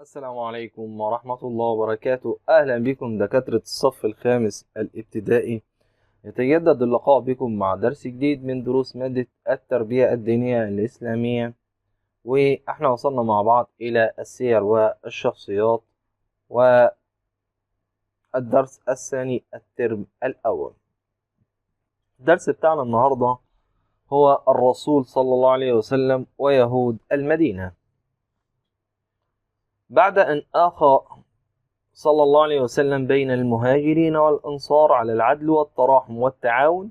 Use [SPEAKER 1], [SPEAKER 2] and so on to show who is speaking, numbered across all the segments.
[SPEAKER 1] السلام عليكم ورحمة الله وبركاته. أهلا بكم دكاترة الصف الخامس الابتدائي. يتجدد اللقاء بكم مع درس جديد من دروس مادة التربية الدينية الإسلامية، وإحنا وصلنا مع بعض إلى السير والشخصيات والدرس الثاني الترم الأول. الدرس بتاعنا النهاردة هو الرسول صلى الله عليه وسلم ويهود المدينة. بعد أن آخى صلى الله عليه وسلم بين المهاجرين والأنصار على العدل والتراحم والتعاون،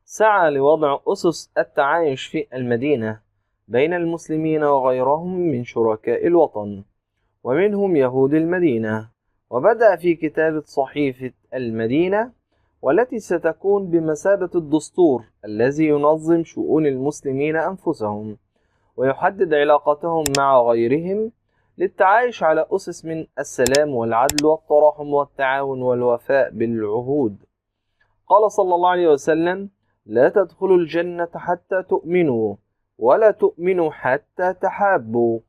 [SPEAKER 1] سعى لوضع أسس التعايش في المدينة بين المسلمين وغيرهم من شركاء الوطن، ومنهم يهود المدينة. وبدأ في كتابة صحيفة المدينة، والتي ستكون بمثابة الدستور الذي ينظم شؤون المسلمين أنفسهم ويحدد علاقتهم مع غيرهم للتعايش على أسس من السلام والعدل والتراحم والتعاون والوفاء بالعهود. قال صلى الله عليه وسلم: لا تدخلوا الجنة حتى تؤمنوا، ولا تؤمنوا حتى تحابوا،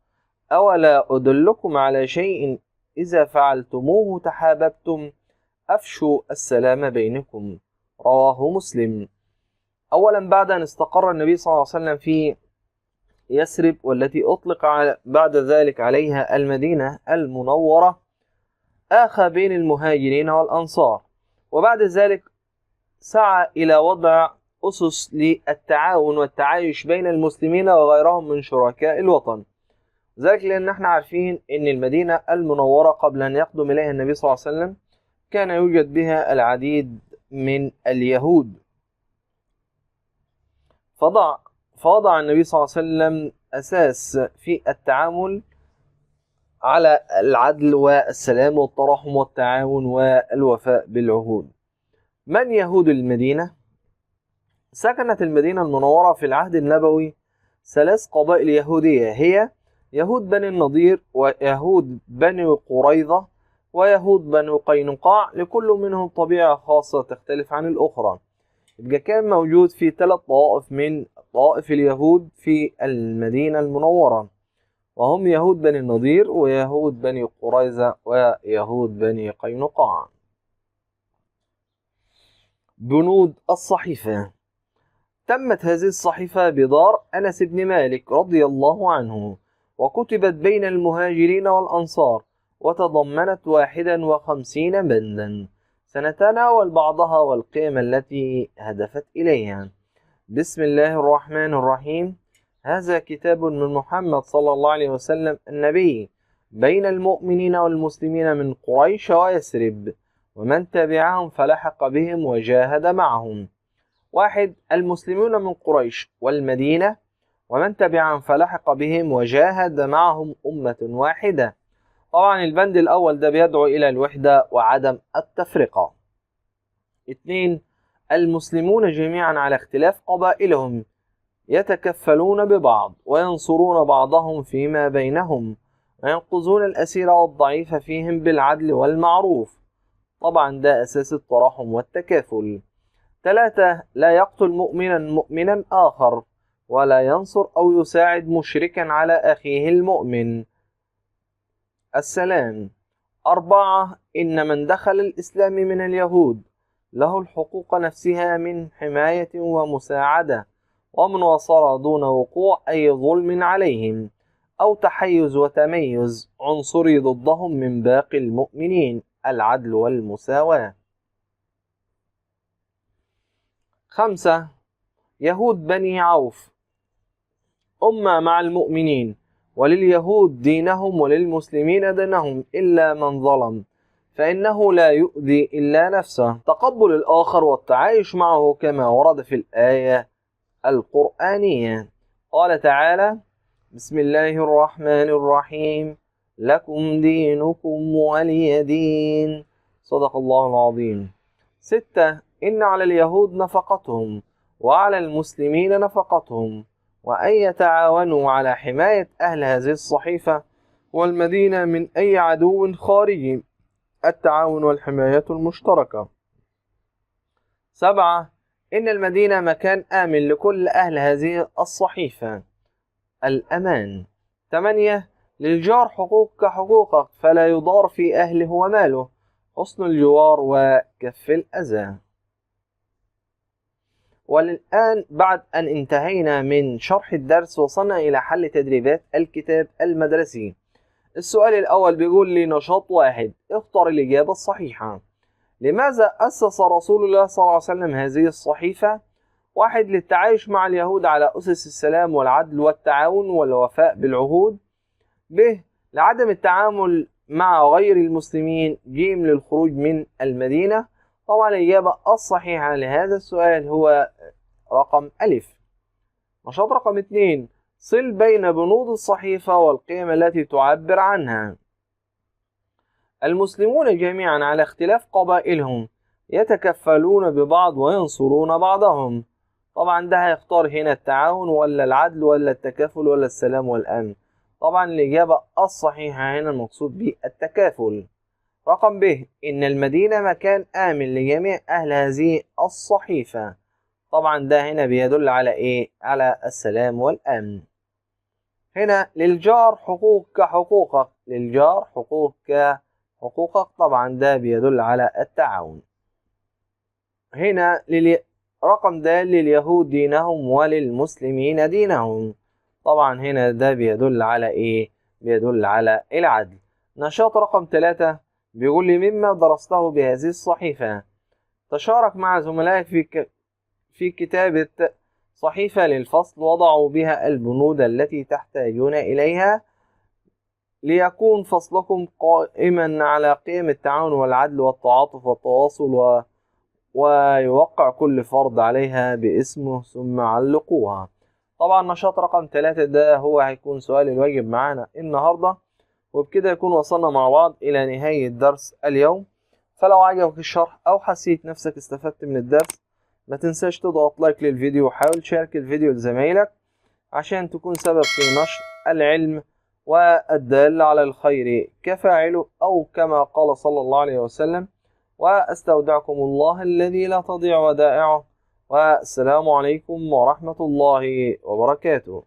[SPEAKER 1] أولا أدلكم على شيء إذا فعلتموه تحاببتم؟ أفشوا السلام بينكم. رواه مسلم. أولا، بعد أن استقر النبي صلى الله عليه وسلم في يثرب، والتي أطلق بعد ذلك عليها المدينة المنورة، آخى بين المهاجرين والأنصار، وبعد ذلك سعى إلى وضع أسس للتعاون والتعايش بين المسلمين وغيرهم من شركاء الوطن. ذلك لأن احنا عارفين أن المدينة المنورة قبل أن يقدم إليها النبي صلى الله عليه وسلم كان يوجد بها العديد من اليهود. فوضع النبي صلى الله عليه وسلم أساس في التعامل على العدل والسلام والتراحم والتعاون والوفاء بالعهود. من يهود المدينة؟ سكنت المدينة المنورة في العهد النبوي 3 قبائل يهودية، هي يهود بني النضير، ويهود بني قريظة، ويهود بني قينقاع، لكل منهم طبيعة خاصة تختلف عن الأخرى. يبقى كان موجود في 3 طوائف من طوائف اليهود في المدينة المنورة، وهم يهود بني النضير، ويهود بني قريظة، ويهود بني قينقاع. بنود الصحيفة. تمت هذه الصحيفة بدار أنس بن مالك رضي الله عنه، وكتبت بين المهاجرين والأنصار، وتضمنت 51 بندا سنتناول بعضها والقيم التي هدفت إليها. بسم الله الرحمن الرحيم. هذا كتاب من محمد صلى الله عليه وسلم النبي بين المؤمنين والمسلمين من قريش ويثرب، ومن تبعهم فلحق بهم وجاهد معهم. 1. المسلمون من قريش والمدينة ومن تبعهم فلحق بهم وجاهد معهم أمة واحدة. طبعا البند الأول ده بيدعو إلى الوحدة وعدم التفرقة. 2. المسلمون جميعا على اختلاف قبائلهم يتكفلون ببعض وينصرون بعضهم فيما بينهم، وينقذون الأسير والضعيف فيهم بالعدل والمعروف. طبعا ده أساس التراحم والتكافل. 3. لا يقتل مؤمنا آخر، ولا ينصر أو يساعد مشركا على أخيه المؤمن. السلام. 4. إن من دخل الإسلام من اليهود له الحقوق نفسها من حماية ومساعدة، ومن وصل دون وقوع أي ظلم عليهم أو تحيز وتميز عنصري ضدهم من باقي المؤمنين، العدل والمساواة. 5. يهود بني عوف أمة مع المؤمنين، ولليهود دينهم وللمسلمين دينهم إلا من ظلم، فإنه لا يؤذي إلا نفسه. تقبل الآخر والتعايش معه كما ورد في الآية القرآنية. قال تعالى: بسم الله الرحمن الرحيم، لكم دينكم ولي دين. صدق الله العظيم. 6. إن على اليهود نفقتهم، وعلى المسلمين نفقتهم، وأن يتعاونوا على حماية أهل هذه الصحيفة والمدينة من أي عدو خارجي، التعاون والحماية المشتركة. 7. إن المدينة مكان آمن لكل أهل هذه الصحيفة، الأمان. 8. للجار حقوق كحقوقك فلا يضار في أهله وماله، حسن الجوار وكف الأذى. والآن بعد أن انتهينا من شرح الدرس وصلنا إلى حل تدريبات الكتاب المدرسي. السؤال الأول بيقول لي نشاط واحد، اختر الإجابة الصحيحة. لماذا أسس رسول الله صلى الله عليه وسلم هذه الصحيفة؟ واحد، للتعايش مع اليهود على أسس السلام والعدل والتعاون والوفاء بالعهود. ب، لعدم التعامل مع غير المسلمين. ج، للخروج من المدينة. طبعا الإجابة الصحيحة لهذا السؤال هو رقم ألف. نشاط رقم 2، صل بين بنود الصحيفة والقيم التي تعبر عنها. المسلمون جميعا على اختلاف قبائلهم يتكفلون ببعض وينصرون بعضهم. طبعا ده هيختار هنا التعاون ولا العدل ولا التكافل ولا السلام والأمن. طبعا الإجابة الصحيحة هنا المقصود به التكافل. رقم ب، إن المدينة مكان آمن لجميع أهل هذه الصحيفة. طبعا ده هنا بيدل على إيه؟ على السلام والأمن. هنا للجار حقوق كحقوقك، للجار حقوق كحقوقك، طبعا ده بيدل على التعاون. هنا رقم د، لليهود دينهم وللمسلمين دينهم. طبعا هنا ده بيدل على إيه؟ بيدل على العدل. نشاط رقم 3 بيقول لي مما درسته بهذه الصحيفة. تشارك مع زملائك في كتابة صحيفة للفصل وضعوا بها البنود التي تحتاجون إليها ليكون فصلكم قائما على قيم التعاون والعدل والتعاطف والتواصل، ويوقع كل فرد عليها باسمه ثم علقوها. طبعا نشاط رقم 3 ده هو هيكون سؤال الواجب معانا النهاردة. وبكده يكون وصلنا مع بعض إلى نهاية درس اليوم. فلو عجبك الشرح أو حسيت نفسك استفدت من الدرس ما تنساش تضغط لايك للفيديو وحاول تشارك الفيديو لزمايلك عشان تكون سبب في نشر العلم، والدال على الخير كفاعله، أو كما قال صلى الله عليه وسلم. وأستودعكم الله الذي لا تضيع ودائعه، والسلام عليكم ورحمة الله وبركاته.